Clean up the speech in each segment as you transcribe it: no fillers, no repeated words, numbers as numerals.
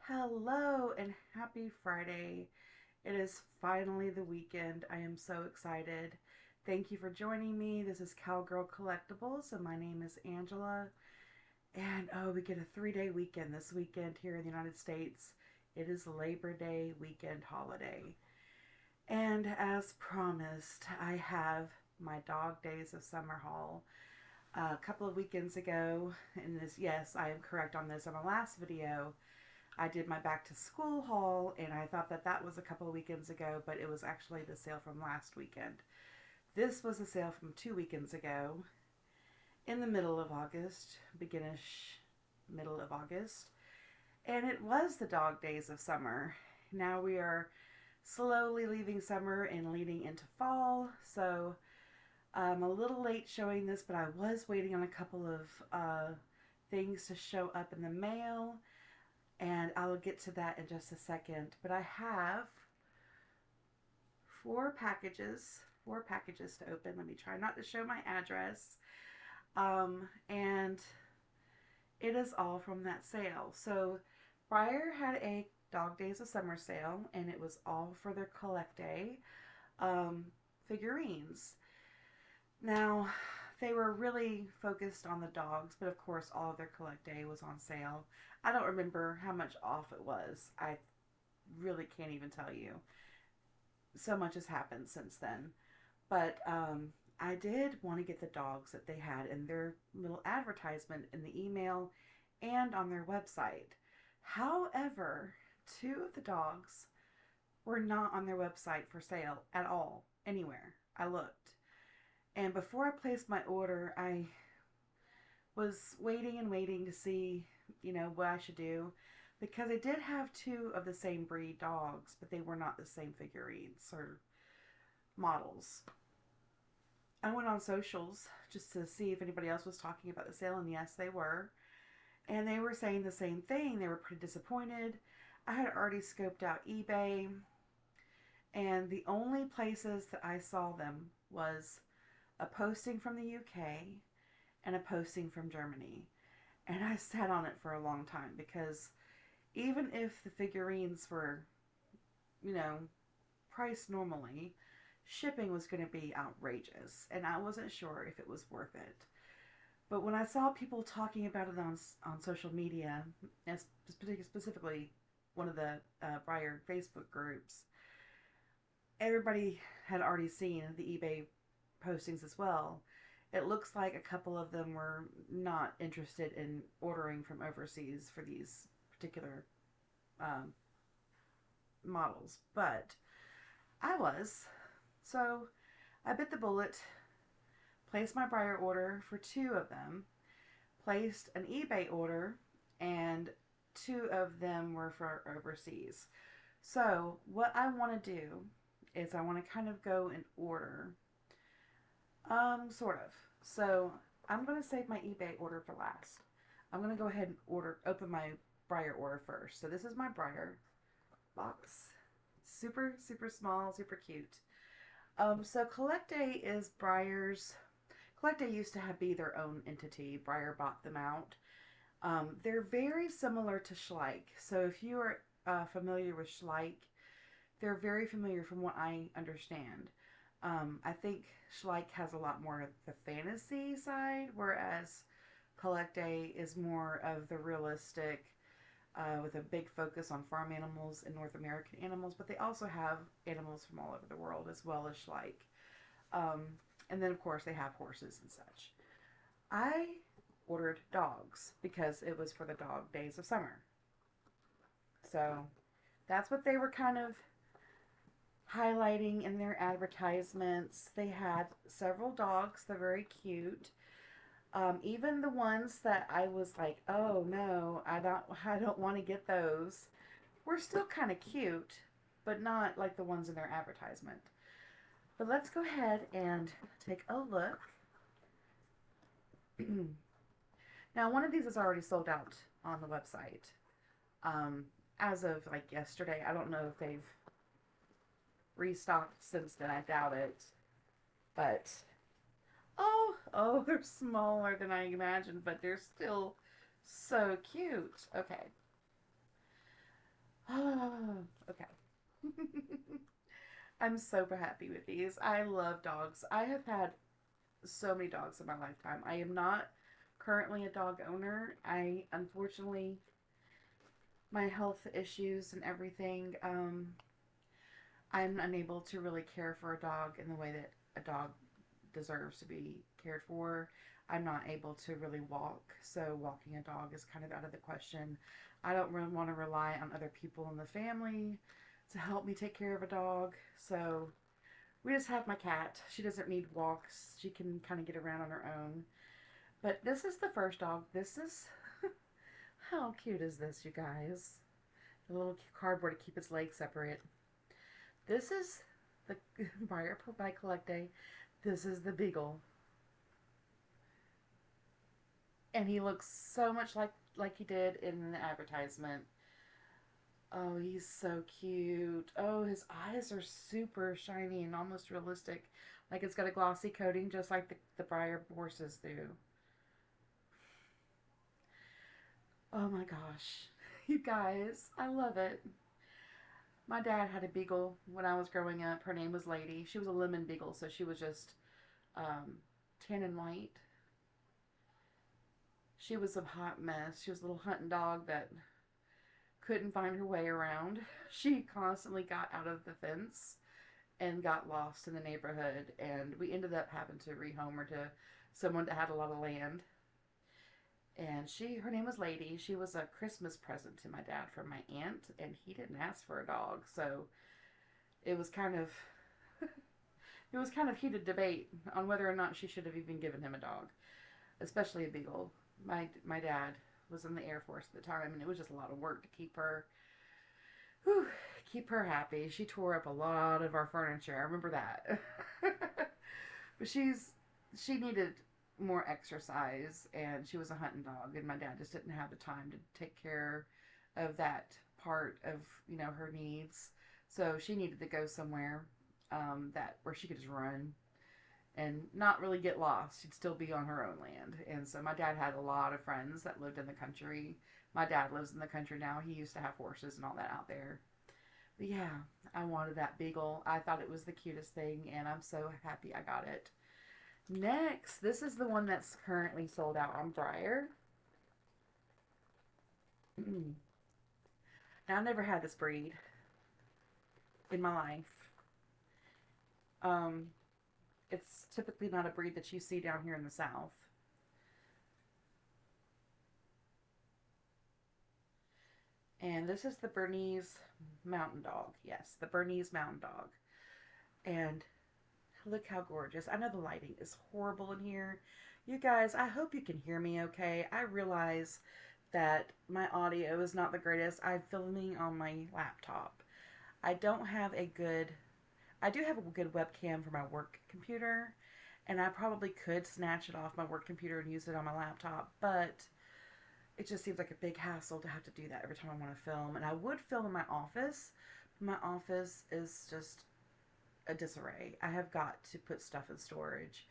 Hello and happy Friday. It is finally the weekend. I am so excited. Thank you for joining me. This is Cowgirl Collectibles and my name is Angela. And oh, we get a 3-day weekend this weekend here in the United States. It is Labor Day weekend holiday. And as promised, I have my Dog Days of Summer haul a couple of weekends ago. And this, yes, I am correct on this. On the last video, I did my back to school haul, and I thought that that was a couple of weekends ago, but it was actually the sale from last weekend. This was a sale from 2 weekends ago, in the middle of August, beginnish middle of August, and it was the Dog Days of Summer. Now we are slowly leaving summer and leading into fall, so I'm a little late showing this, but I was waiting on a couple of things to show up in the mail, and I'll get to that in just a second. But I have four packages to open. Let me try not to show my address. And it is all from that sale. So Breyer had a Dog Days of Summer sale, and it was all for their CollectA figurines. Now, they were really focused on the dogs, but of course all of their CollectA was on sale. I don't remember how much off it was. I really can't even tell you. So much has happened since then. But I did want to get the dogs that they had in their little advertisement in the email and on their website. However, two of the dogs were not on their website for sale at all, anywhere. I looked. And before I placed my order, I was waiting and waiting to see, what I should do. Because I did have two of the same breed dogs, but they were not the same figurines or models. I went on socials just to see if anybody else was talking about the sale, and yes, they were. And they were saying the same thing. They were pretty disappointed. I had already scoped out eBay, and the only places that I saw them was a posting from the UK and a posting from Germany. And I sat on it for a long time because even if the figurines were, you know, priced normally, shipping was going to be outrageous. And I wasn't sure if it was worth it. But when I saw people talking about it on social media, and specifically one of the Breyer Facebook groups, everybody had already seen the eBay postings as well. It looks like a couple of them were not interested in ordering from overseas for these particular um, models, but I was. So I bit the bullet, placed my Breyer order for two of them, placed an eBay order, and two of them were for overseas. So what I want to do is I want to kind of go in order. Sort of. So I'm going to save my eBay order for last. I'm going to go ahead and open my Breyer order first. So this is my Breyer box. Super, super small, super cute. So CollectA is Breyer's. CollectA used to be their own entity. Breyer bought them out. They're very similar to Schleich. So if you are familiar with Schleich, they're very familiar from what I understand. I think Schleich has a lot more of the fantasy side, whereas CollectA is more of the realistic, with a big focus on farm animals and North American animals, but they also have animals from all over the world as well as Schleich. And then, of course, they have horses and such. I ordered dogs because it was for the Dog Days of Summer. So that's what they were kind of highlighting in their advertisements. They had several dogs. They're very cute. Even the ones that I was like, oh no, I don't want to get those, were still kind of cute, but not like the ones in their advertisement. But let's go ahead and take a look. Now, one of these is already sold out on the website. As of like yesterday. I don't know if they've restocked since then. I doubt it. But oh, they're smaller than I imagined, but they're still so cute. Okay. Okay. I'm super happy with these. I love dogs. I have had so many dogs in my lifetime. I am not currently a dog owner. I unfortunately my health issues and everything, I'm unable to really care for a dog in the way that a dog deserves to be cared for. I'm not able to really walk, so walking a dog is kind of out of the question. I don't really want to rely on other people in the family to help me take care of a dog, so we just have my cat. She doesn't need walks. She can kind of get around on her own. But this is the first dog. This is how cute is this, you guys? The little cardboard to keep its legs separate. This is the buyer by CollectA. This is the Beagle, and he looks so much like he did in the advertisement. Oh, he's so cute. Oh, his eyes are super shiny and almost realistic, like it's got a glossy coating, just like the Breyer horses do. Oh my gosh, you guys, I love it. My dad had a beagle when I was growing up. Her name was Lady. She was a lemon beagle, so she was just um, tan and white. She was a hot mess. She was a little hunting dog that couldn't find her way around. She constantly got out of the fence and got lost in the neighborhood, and we ended up having to rehome her to someone that had a lot of land. And her name was Lady. She was a Christmas present to my dad from my aunt, and he didn't ask for a dog, so it was kind of it was kind of heated debate on whether or not she should have even given him a dog, especially a beagle. My dad was in the Air Force at the time, and it was just a lot of work to whew, keep her happy. She tore up a lot of our furniture. I remember that. But she needed more exercise, and she was a hunting dog, and my dad just didn't have the time to take care of that part of her needs. So she needed to go somewhere that where she could just run and not really get lost. She'd still be on her own land. And so my dad had a lot of friends that lived in the country. My dad lives in the country now. He used to have horses and all that out there. But yeah, I wanted that beagle. I thought it was the cutest thing, and I'm so happy I got it. Next, this is the one that's currently sold out on Breyer. Now, I never had this breed in my life. Um, it's typically not a breed that you see down here in the South. And this is the Bernese Mountain Dog. Yes, the Bernese Mountain Dog. And look how gorgeous. I know the lighting is horrible in here. You guys, I hope you can hear me okay. I realize that my audio is not the greatest. I'm filming on my laptop. I don't have a good... I do have a good webcam for my work computer, and I probably could snatch it off my work computer and use it on my laptop, but it just seems like a big hassle to have to do that every time I want to film. And I would film in my office. My office is just a disarray. I have got to put stuff in storage.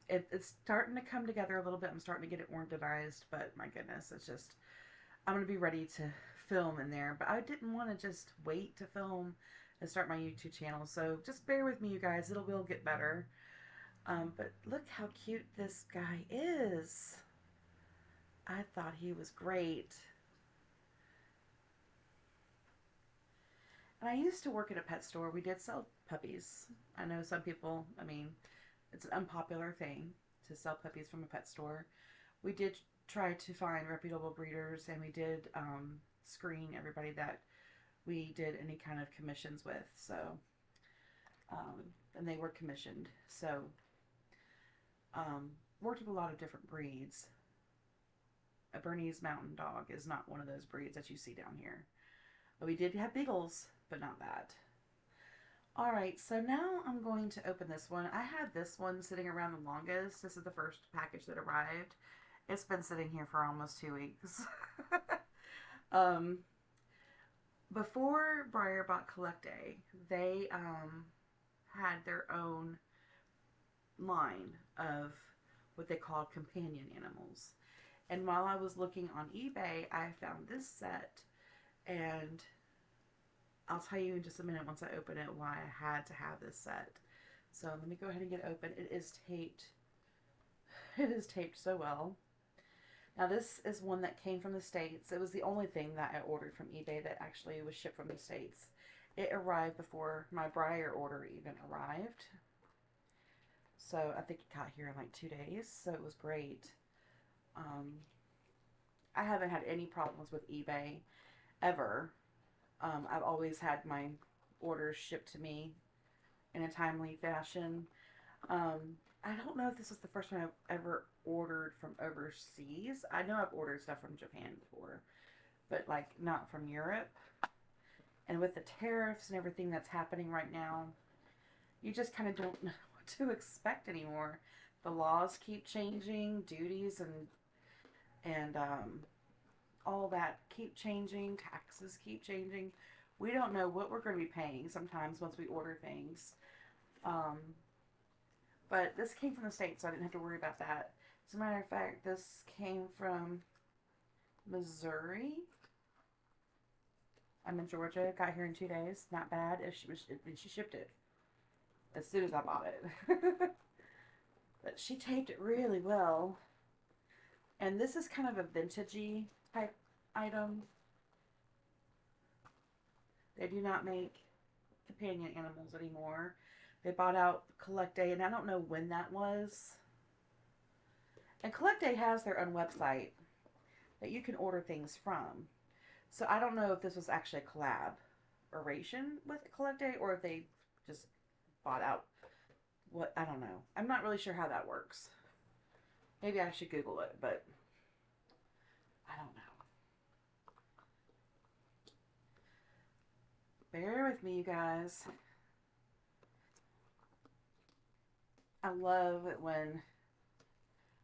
It's starting to come together a little bit. I'm starting to get it organized, but my goodness, it's just, I'm going to be ready to film in there. But I didn't want to just wait to film and start my YouTube channel. So just bear with me, you guys. It will get better. But look how cute this guy is. I thought he was great. And I used to work at a pet store. We did sell puppies. I know some people, I mean, it's an unpopular thing to sell puppies from a pet store. We did try to find reputable breeders, and we did screen everybody that we did any kind of commissions with. So, and they were commissioned. So, worked with a lot of different breeds. A Bernese Mountain Dog is not one of those breeds that you see down here. But we did have beagles, but not that. Alright, so now I'm going to open this one. I had this one sitting around the longest. This is the first package that arrived. It's been sitting here for almost 2 weeks. Before Breyer bought CollectA, they had their own line of what they called companion animals. And while I was looking on eBay, I found this set And I'll tell you in just a minute once I open it why I had to have this set. So let me go ahead and get it open. It is taped. It is taped so well. Now this is one that came from the States. It was the only thing that I ordered from eBay that actually was shipped from the States. It arrived before my Briar order even arrived. So I think it got here in like 2 days. So it was great. Um, I haven't had any problems with eBay ever. I've always had my orders shipped to me in a timely fashion. I don't know if this is the first time I've ever ordered from overseas. I know I've ordered stuff from Japan before, but like not from Europe. And with the tariffs and everything that's happening right now, you just kind of don't know what to expect anymore. The laws keep changing, duties and all that keep changing, taxes keep changing. We don't know what we're going to be paying sometimes once we order things. Um, but this came from the States, so I didn't have to worry about that. As a matter of fact, this came from Missouri. I'm in Georgia. Got here in 2 days. Not bad. She shipped it as soon as I bought it. But she taped it really well. And this is kind of a vintagey type item. They do not make companion animals anymore. They bought out CollectA, and I don't know when that was. And CollectA has their own website that you can order things from. So I don't know if this was actually a collaboration with CollectA or if they just bought out what, I don't know. I'm not really sure how that works. Maybe I should Google it, but I don't know. Bear with me, you guys. I love it when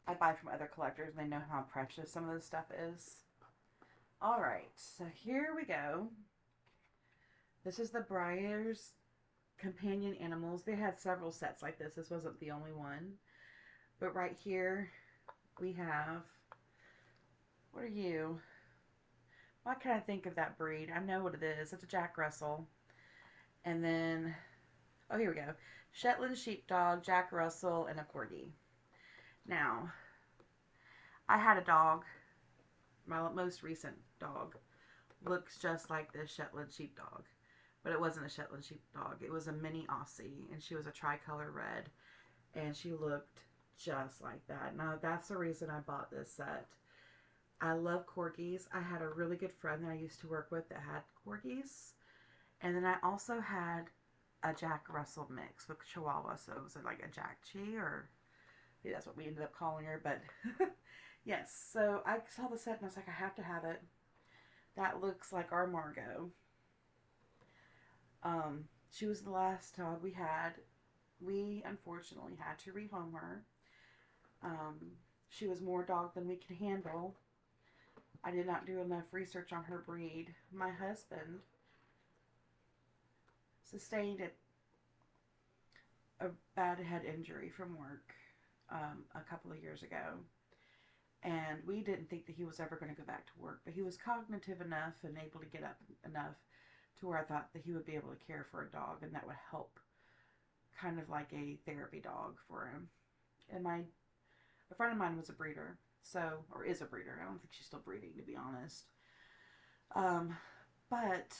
I buy from other collectors and they know how precious some of this stuff is. Alright, so here we go. This is the Briar's companion animals. They had several sets like this. This wasn't the only one. But right here we have, what are you? Why can't I think of that breed? I know what it is. It's a Jack Russell. And then, oh, here we go. Shetland Sheepdog, Jack Russell, and a Corgi. Now, I had a dog. My most recent dog looks just like this Shetland Sheepdog. But it wasn't a Shetland Sheepdog. It was a mini Aussie. And she was a tricolor red. And she looked just like that. Now, that's the reason I bought this set. I love corgis. I had a really good friend that I used to work with that had corgis. And then I also had a Jack Russell mix with Chihuahua. So it was like a Jack Chi, or maybe that's what we ended up calling her. But yes, so I saw the set and I was like, I have to have it. That looks like our Margot. She was the last dog we had. We unfortunately had to rehome her. She was more dog than we could handle. I did not do enough research on her breed. My husband sustained a bad head injury from work a couple of years ago. And we didn't think that he was ever going to go back to work. But he was cognitive enough and able to get up enough to where I thought that he would be able to care for a dog. And that would help, kind of like a therapy dog for him. And a friend of mine was a breeder. So, or is a breeder. I don't think she's still breeding, to be honest. But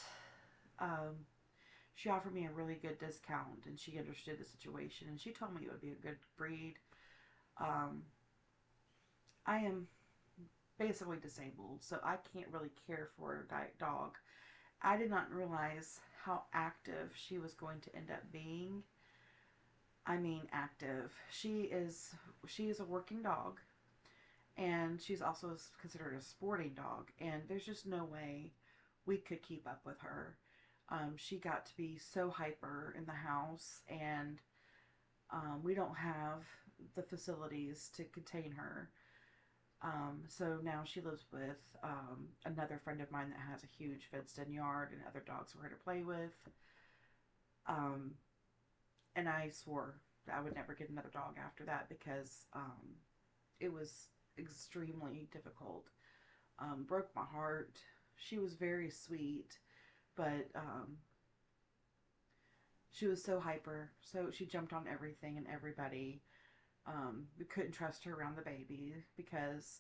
she offered me a really good discount, and she understood the situation, and she told me it would be a good breed. I am basically disabled, so I can't really care for a dog. I did not realize how active she was going to end up being. I mean, active. She is a working dog. And she's also considered a sporting dog. And there's just no way we could keep up with her. She got to be so hyper in the house. And we don't have the facilities to contain her. So now she lives with another friend of mine that has a huge fenced-in yard and other dogs for her to play with. And I swore that I would never get another dog after that because it was extremely difficult. Broke my heart. She was very sweet, but she was so hyper. So she jumped on everything and everybody. We couldn't trust her around the baby because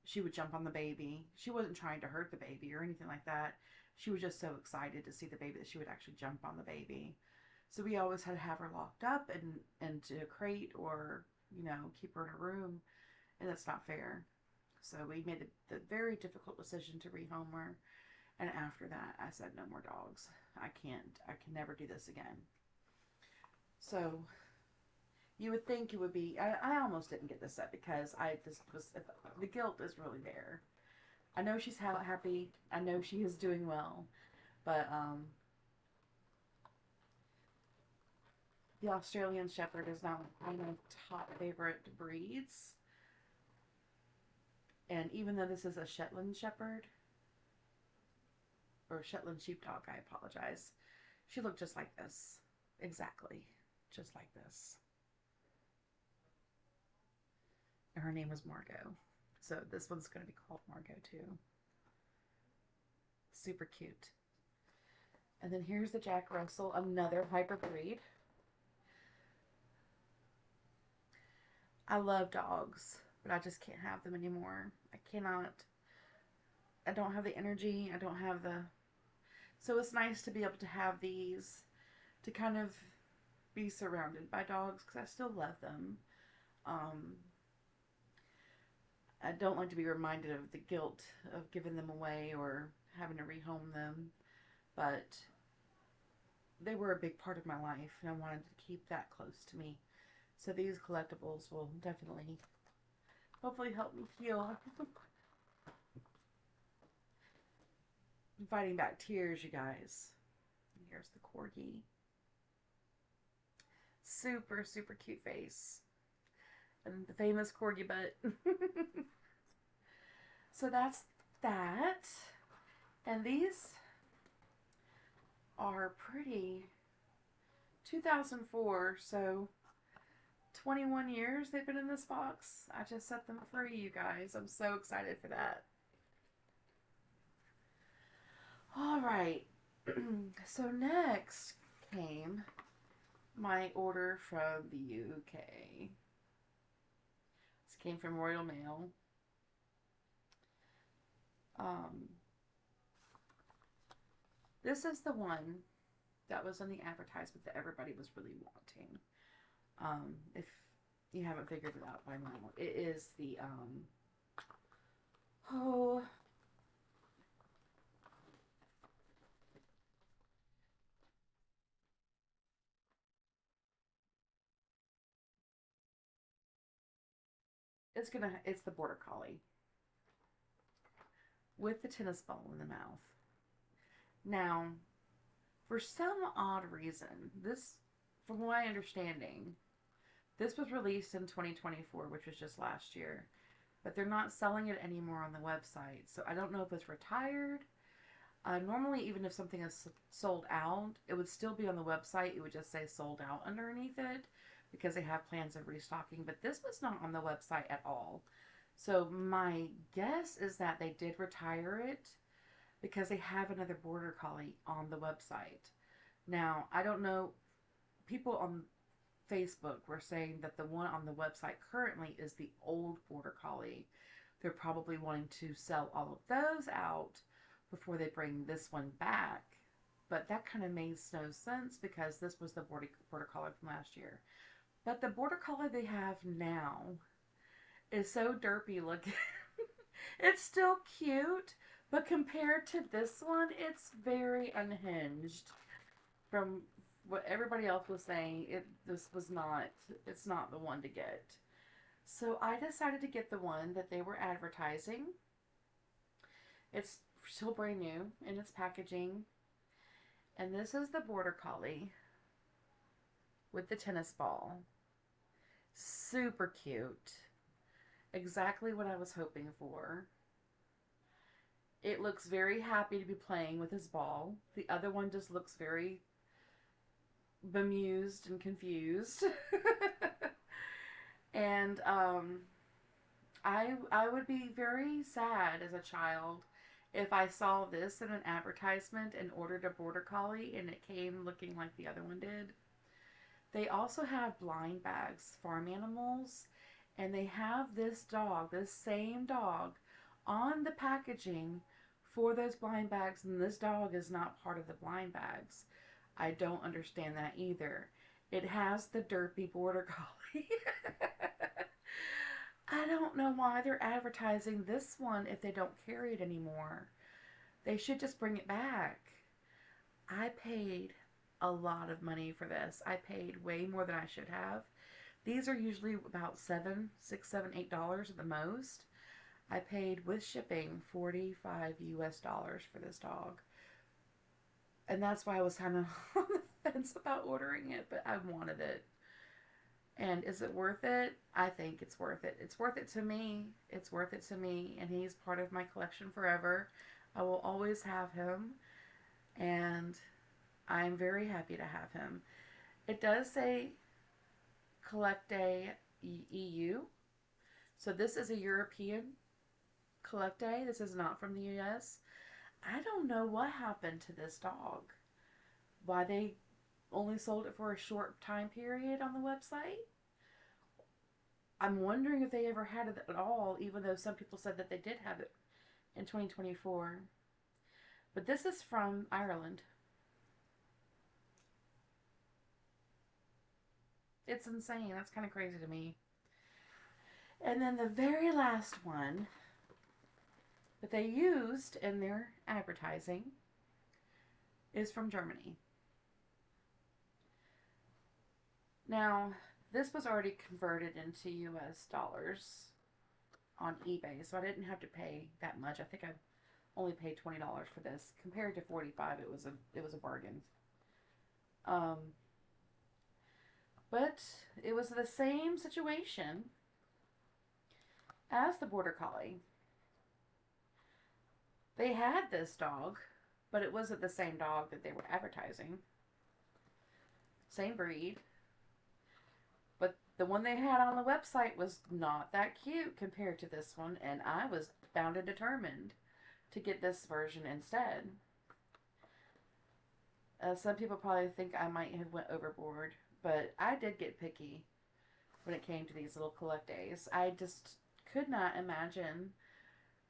she would jump on the baby. She wasn't trying to hurt the baby or anything like that. She was just so excited to see the baby that she would actually jump on the baby. So we always had to have her locked up and into a crate or, you know, keep her in a room. And that's not fair. So we made the very difficult decision to rehome her. And after that, I said, no more dogs. I can't. I can never do this again. So you would think it would be. I almost didn't get this set because I just was. The guilt is really there. I know she's happy. I know she is doing well, but the Australian Shepherd is now one of my top favorite breeds. And even though this is a Shetland Shepherd or Shetland Sheepdog, I apologize. She looked just like this, exactly, just like this. And her name was Margot. So this one's going to be called Margot too. Super cute. And then here's the Jack Russell, another hyper breed. I love dogs, but I just can't have them anymore. I cannot. I don't have the energy. I don't have the... So it's nice to be able to have these, to kind of be surrounded by dogs, because I still love them. Um, I don't like to be reminded of the guilt of giving them away or having to rehome them, but they were a big part of my life, and I wanted to keep that close to me. So these collectibles will definitely, hopefully help me heal. I'm fighting back tears, you guys. And here's the corgi. Super, super cute face. And the famous corgi butt. So that's that. And these are pretty. 2004, so 21 years they've been in this box. I just set them free, you guys. I'm so excited for that. Alright. So next came my order from the UK. This came from Royal Mail. This is the one that was in the advertisement that everybody was really wanting. If you haven't figured it out by now, it is the oh, it's the Border Collie with the tennis ball in the mouth. Now, for some odd reason, this, from my understanding, this was released in 2024, which was just last year, but they're not selling it anymore on the website. So I don't know if it's retired. Normally, even if something is sold out, it would still be on the website. It would just say sold out underneath it because they have plans of restocking. But this was not on the website at all. So my guess is that they did retire it because they have another Border Collie on the website. Now, I don't know. People on Facebook were saying that the one on the website currently is the old Border Collie. They're probably wanting to sell all of those out before they bring this one back. But that kind of makes no sense because this was the Border Collie from last year. But the Border Collie they have now is so derpy looking. It's still cute, but compared to this one, it's very unhinged. From what everybody else was saying, it's not the one to get. So I decided to get the one that they were advertising. It's still brand new in its packaging. And this is the Border Collie with the tennis ball. Super cute. Exactly what I was hoping for. It looks very happy to be playing with his ball. The other one just looks very bemused and confused. And I would be very sad as a child If I saw this in an advertisement and ordered a border collie and it came looking like the other one did, they also have blind bags, farm animals, and they have this dog, this same dog, on the packaging for those blind bags, and this dog is not part of the blind bags. I don't understand that either. It has the derpy border collie. I don't know why they're advertising this one if they don't carry it anymore. They should just bring it back. I paid a lot of money for this. I paid way more than I should have. These are usually about $8 at the most. I paid with shipping $45 US for this dog. And that's why I was kind of on the fence about ordering it, but I wanted it. And is it worth it? I think it's worth it. It's worth it to me. It's worth it to me. And he's part of my collection forever. I will always have him. And I'm very happy to have him. It does say CollectA EU. So this is a European CollectA. This is not from the US. I don't know what happened to this dog. Why they only sold it for a short time period on the website. I'm wondering if they ever had it at all, even though some people said that they did have it in 2024. But this is from Ireland. It's insane. That's kind of crazy to me. And then the very last one that they used in their advertising is from Germany. Now, this was already converted into US dollars on eBay, so I didn't have to pay that much. I think I only paid $20 for this. Compared to $45, it was a bargain. But it was the same situation as the Border Collie. They had this dog, but it wasn't the same dog that they were advertising. Same breed. But the one they had on the website was not that cute compared to this one, and I was bound and determined to get this version instead. Some people probably think I might have went overboard, but I did get picky when it came to these little CollectAs. I just could not imagine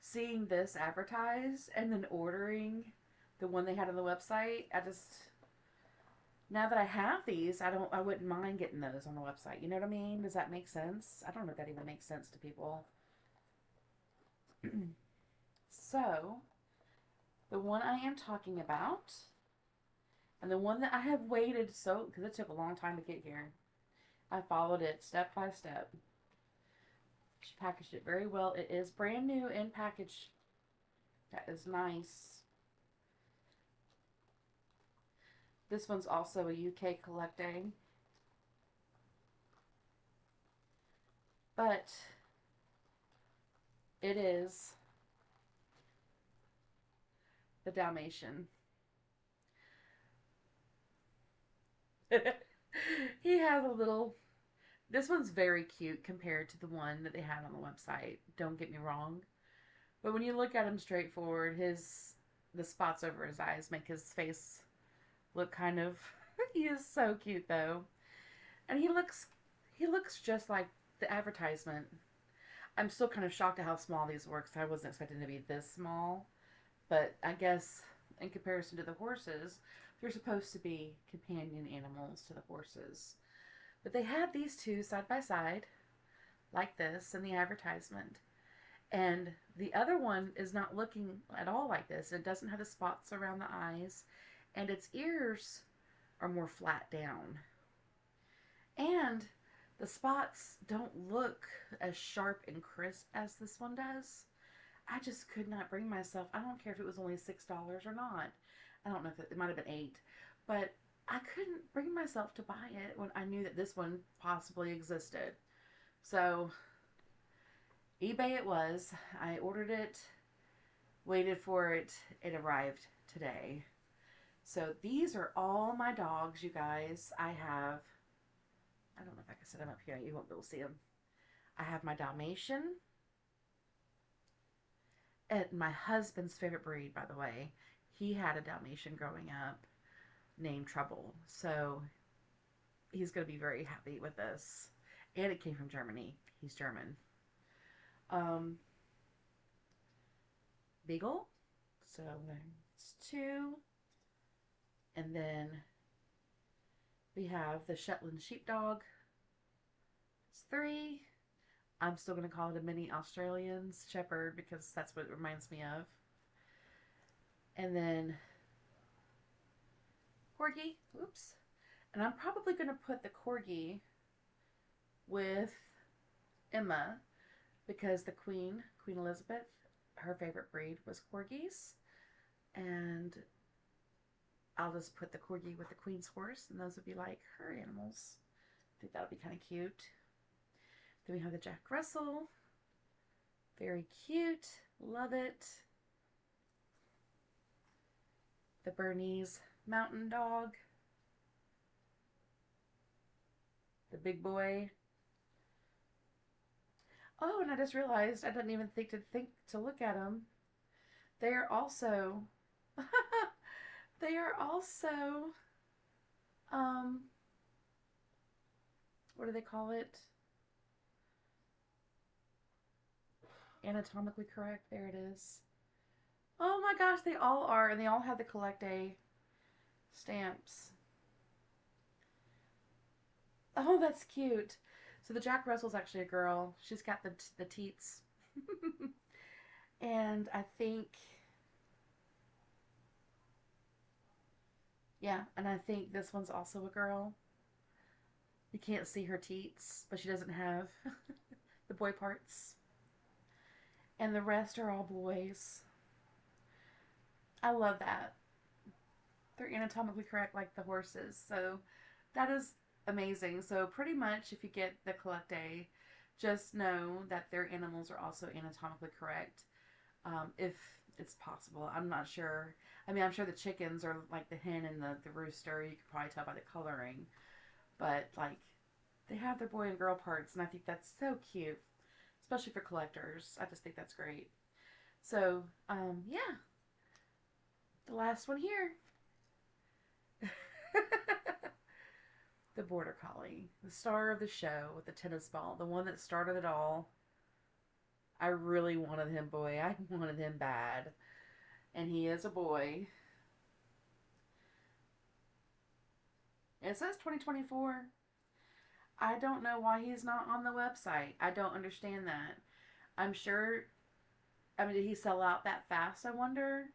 seeing this advertised and then ordering the one they had on the website. Now that I have these, I wouldn't mind getting those on the website. You know what I mean? Does that make sense? I don't know if that even makes sense to people. So, the one I am talking about, and the one that I have waited because it took a long time to get here. I followed it step by step. She packaged it very well. It is brand new in package. That is nice. This one's also a UK CollectA. But it is the Dalmatian. He has a little... This one's very cute compared to the one that they had on the website. Don't get me wrong. But when you look at him straight forward, the spots over his eyes make his face look kind of... He is so cute, though. And he looks just like the advertisement. I'm still kind of shocked at how small these were, because I wasn't expecting to be this small. But I guess in comparison to the horses, they're supposed to be companion animals to the horses. But they had these two side by side, like this, in the advertisement. And the other one is not looking at all like this. It doesn't have the spots around the eyes. And its ears are more flat down. And the spots don't look as sharp and crisp as this one does. I just could not bring myself. I don't care if it was only $6 or not. I don't know if it might have been $8. But I couldn't bring myself to buy it when I knew that this one possibly existed. So, eBay it was. I ordered it, waited for it. It arrived today. So, these are all my dogs, you guys. I have... I don't know if I can set them up here. You won't be able to see them. I have my Dalmatian. my husband's favorite breed, by the way. He had a Dalmatian growing up named Trouble. So he's going to be very happy with this. And it came from Germany. He's German. Um, Beagle. So it's 2. And then we have the Shetland Sheepdog. It's 3. I'm still going to call it a mini Australian Shepherd because that's what it reminds me of. And then Corgi. Oops. And I'm probably going to put the Corgi with Emma because the Queen Elizabeth, her favorite breed was Corgis. And I'll just put the Corgi with the Queen's horse, and those would be like her animals. I think that would be kind of cute. Then we have the Jack Russell. Very cute. Love it. The Bernese Mountain Dog. The big boy. Oh, and I just realized I didn't even think to look at them. They are also they are also what do they call it? Anatomically correct. There it is. Oh my gosh, they all are, and they all have the CollectA stamps. Oh, that's cute. So the Jack Russell's actually a girl. She's got the teats. And I think, yeah, and I think this one's also a girl. You can't see her teats, but she doesn't have the boy parts. And the rest are all boys. I love that. They're anatomically correct like the horses. So that is amazing. So pretty much if you get the CollectA, just know that their animals are also anatomically correct. If it's possible. I'm not sure. I mean, I'm sure the chickens are like the hen and the rooster. You could probably tell by the coloring. But like, they have their boy and girl parts, and I think that's so cute. Especially for collectors. I just think that's great. So, yeah. The last one here. The Border Collie. The star of the show with the tennis ball. The one that started it all. I really wanted him, boy. I wanted him bad. And he is a boy. It says 2024. I don't know why he's not on the website. I don't understand that. I'm sure, I mean, did he sell out that fast, I wonder?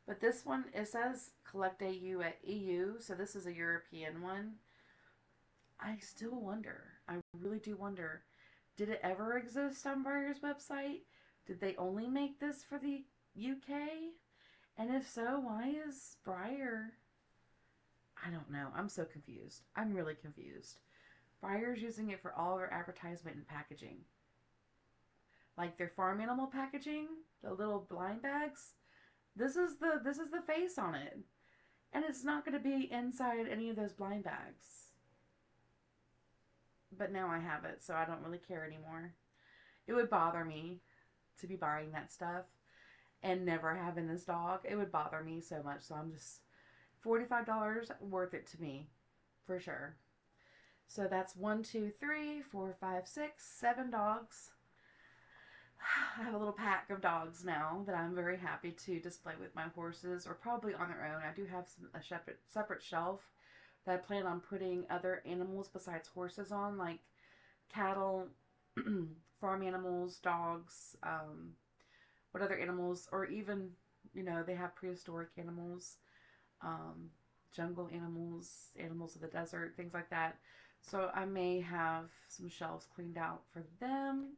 But this one, it says CollectA EU, so this is a European one. I still wonder. I really do wonder. Did it ever exist on Breyer's website? Did they only make this for the UK? And if so, why is Breyer? I don't know. I'm so confused. I'm really confused. Breyer's using it for all their advertisement and packaging. Like their farm animal packaging, the little blind bags. This is the face on it. And it's not going to be inside any of those blind bags. But now I have it, so I don't really care anymore. It would bother me to be buying that stuff and never having this dog. It would bother me so much, so I'm just $45 worth it to me, for sure. So that's 1, 2, 3, 4, 5, 6, 7 dogs. I have a little pack of dogs now that I'm very happy to display with my horses, or probably on their own. I do have a separate shelf that I plan on putting other animals besides horses on, like cattle, farm animals, dogs, what other animals, or even, you know, they have prehistoric animals, jungle animals, animals of the desert, things like that. So I may have some shelves cleaned out for them.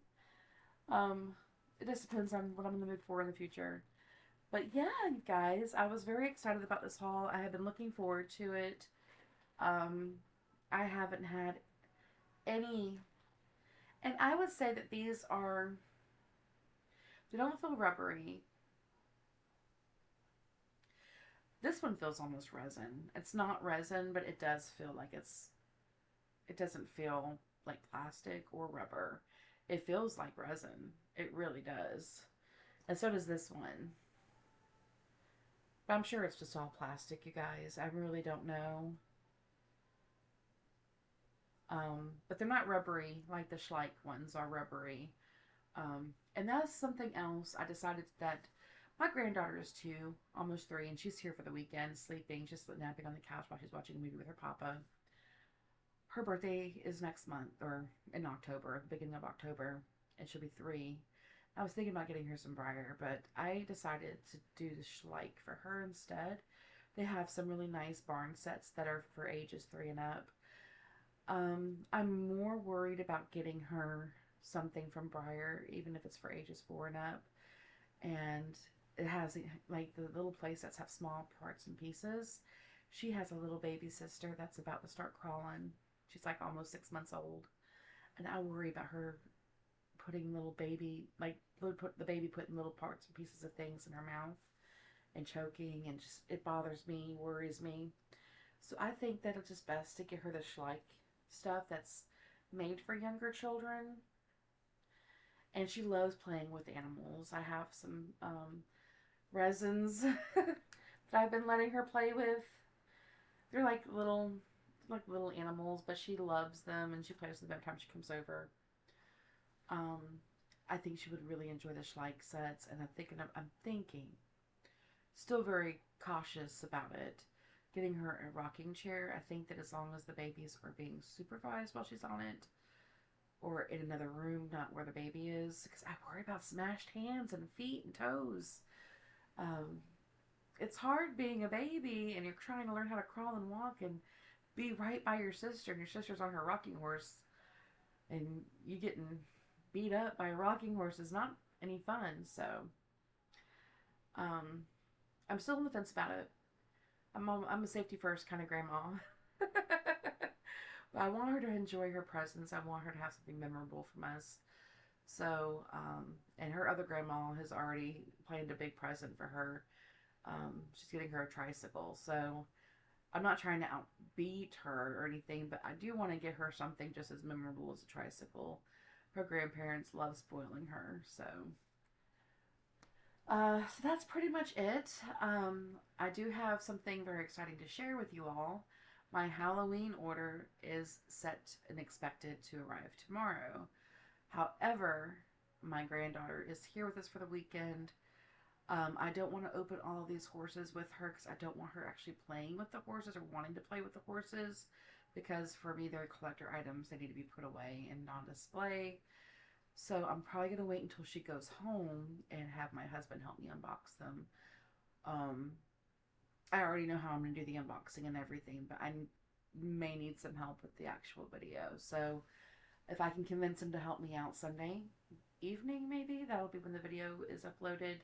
It just depends on what I'm in the mood for in the future. But yeah, guys, I was very excited about this haul. I have been looking forward to it. I haven't had any, and I would say that these are, they don't feel rubbery. This one feels almost resin. It's not resin, but it does feel like it doesn't feel like plastic or rubber. It feels like resin. It really does. And so does this one. But I'm sure it's just all plastic, you guys. I really don't know. But they're not rubbery like the Schleich ones are rubbery. And that's something else. I decided that my granddaughter is 2, almost 3, and she's here for the weekend, sleeping, just napping on the couch while she's watching a movie with her papa. Her birthday is next month, or in October, the beginning of October, and she'll be 3. I was thinking about getting her some Briar, but I decided to do the Schleich for her instead. They have some really nice barn sets that are for ages 3 and up. I'm more worried about getting her something from Briar, even if it's for ages 4 and up. And it has like the little play sets have small parts and pieces. She has a little baby sister that's about to start crawling. She's like almost 6 months old, and I worry about her putting little baby like the baby putting little parts and pieces of things in her mouth and choking, and just it bothers me, worries me. So I think that it's just best to get her the Schleich stuff that's made for younger children. And she loves playing with animals. I have some resins that I've been letting her play with. They're like little animals, but she loves them and she plays with them every time she comes over. Um, I think she would really enjoy the Schleich sets, and I'm thinking, still very cautious about it. Getting her a rocking chair. I think that as long as the babies are being supervised while she's on it, or in another room, not where the baby is, because I worry about smashed hands and feet and toes. Um, it's hard being a baby and you're trying to learn how to crawl and walk and be right by your sister, and your sister's on her rocking horse, and you getting beat up by a rocking horse is not any fun. So, um, I'm still on the fence about it. I'm a safety first kind of grandma. But I want her to enjoy her presence. I want her to have something memorable from us. So, and her other grandma has already planned a big present for her. She's getting her a tricycle. So, I'm not trying to outbeat her or anything, but I do want to get her something just as memorable as a tricycle. Her grandparents love spoiling her. So that's pretty much it. I do have something very exciting to share with you all. My Halloween order is set and expected to arrive tomorrow. However, my granddaughter is here with us for the weekend. I don't want to open all of these horses with her because I don't want her actually playing with the horses or wanting to play with the horses, because for me they're collector items. They need to be put away and on display. So I'm probably going to wait until she goes home and have my husband help me unbox them. Um, I already know how I'm going to do the unboxing and everything, but I may need some help with the actual video. So if I can convince him to help me out Sunday evening, maybe, that'll be when the video is uploaded.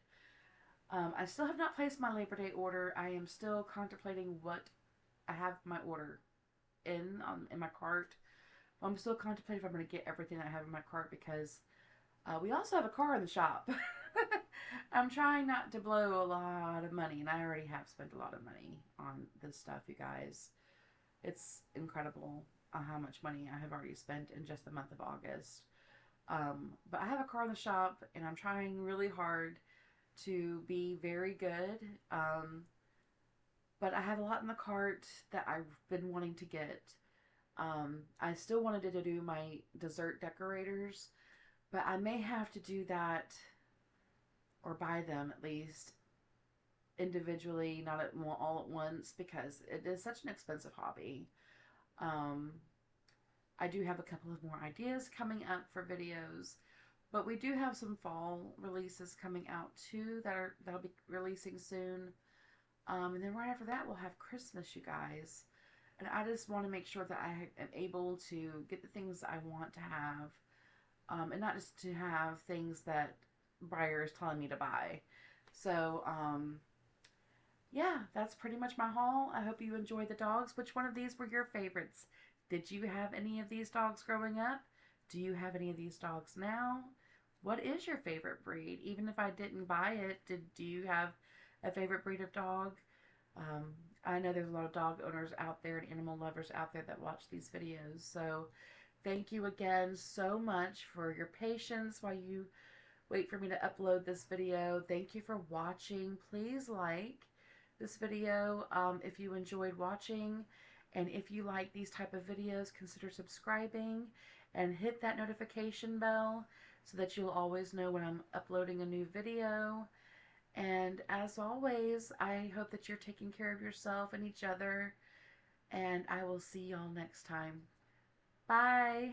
I still have not placed my Labor Day order. I am still contemplating what I have my order in my cart. I'm still contemplating if I'm going to get everything that I have in my cart, because we also have a car in the shop. I'm trying not to blow a lot of money, and I already have spent a lot of money on this stuff, you guys. It's incredible how much money I have already spent in just the month of August. But I have a car in the shop, and I'm trying really hard to be very good. But I have a lot in the cart that I've been wanting to get. I still wanted to do my dessert decorators, but I may have to do that, or buy them at least, individually, not all at once, because it is such an expensive hobby. Um, I do have a couple of more ideas coming up for videos, but we do have some fall releases coming out too that'll be releasing soon. And then right after that, we'll have Christmas, you guys. And I just want to make sure that I am able to get the things I want to have, and not just to have things that Briar is telling me to buy. So, yeah, that's pretty much my haul. I hope you enjoyed the dogs. Which one of these were your favorites? Did you have any of these dogs growing up? Do you have any of these dogs now? What is your favorite breed? Even if I didn't buy it, do you have a favorite breed of dog? Um, I know there's a lot of dog owners out there and animal lovers out there that watch these videos. So thank you again so much for your patience while you wait for me to upload this video. Thank you for watching. Please like this video if you enjoyed watching. And if you like these type of videos, consider subscribing and hit that notification bell so that you'll always know when I'm uploading a new video. And as always, I hope that you're taking care of yourself and each other. And I will see y'all next time. Bye.